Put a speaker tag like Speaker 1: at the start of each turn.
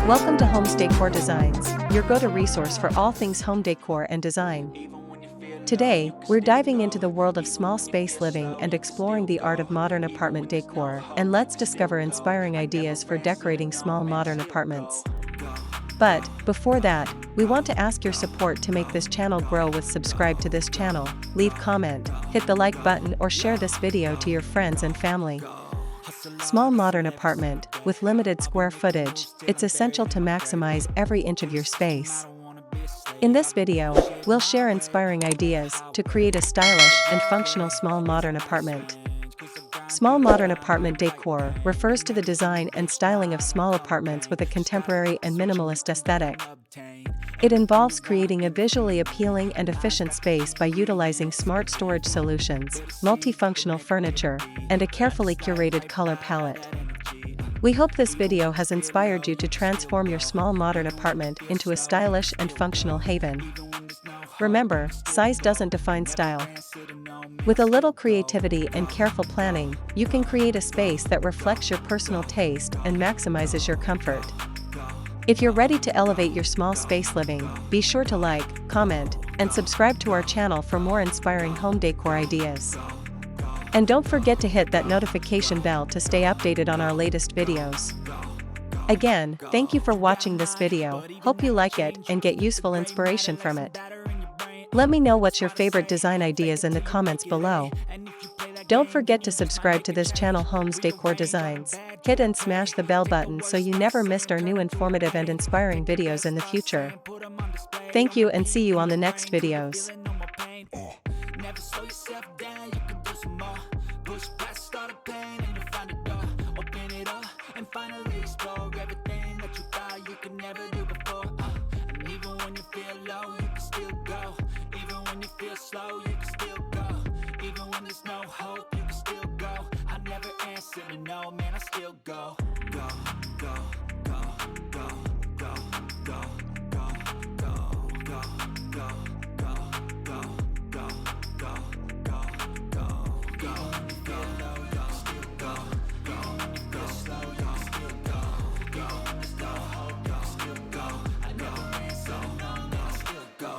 Speaker 1: Welcome to Homes Decor Designs, your go-to resource for all things home decor and design. Today, we're diving into the world of small space living and exploring the art of modern apartment decor, and let's discover inspiring ideas for decorating small modern apartments. But, before that, we want to ask your support to make this channel grow with subscribe to this channel, leave comment, hit the like button or share this video to your friends and family. Small modern apartment, with limited square footage, it's essential to maximize every inch of your space. In this video, we'll share inspiring ideas to create a stylish and functional small modern apartment. Small modern apartment decor refers to the design and styling of small apartments with a contemporary and minimalist aesthetic. It involves creating a visually appealing and efficient space by utilizing smart storage solutions, multifunctional furniture, and a carefully curated color palette. We hope this video has inspired you to transform your small modern apartment into a stylish and functional haven. Remember, size doesn't define style. With a little creativity and careful planning, you can create a space that reflects your personal taste and maximizes your comfort. If you're ready to elevate your small space living, be sure to like, comment, and subscribe to our channel for more inspiring home decor ideas. And don't forget to hit that notification bell to stay updated on our latest videos. Again, thank you for watching this video, hope you like it and get useful inspiration from it. Let me know what's your favorite design ideas in the comments below. Don't forget to subscribe to this channel Homes Decor Designs, hit and smash the bell button so you never missed our new informative and inspiring videos in the future. Thank you and see you on the next videos.
Speaker 2: Slow, you can still go. Even when there's no hope, you can still go. I never answer to no, man, I still go. Go, go, go, go, go, go, go, go, go, go, go, go, go, go, go, go, go. When you feel low, you can still go. Even when you feel slow, you can still go. Even when there's no hope, you can still go. I never answer to no, man, I still go.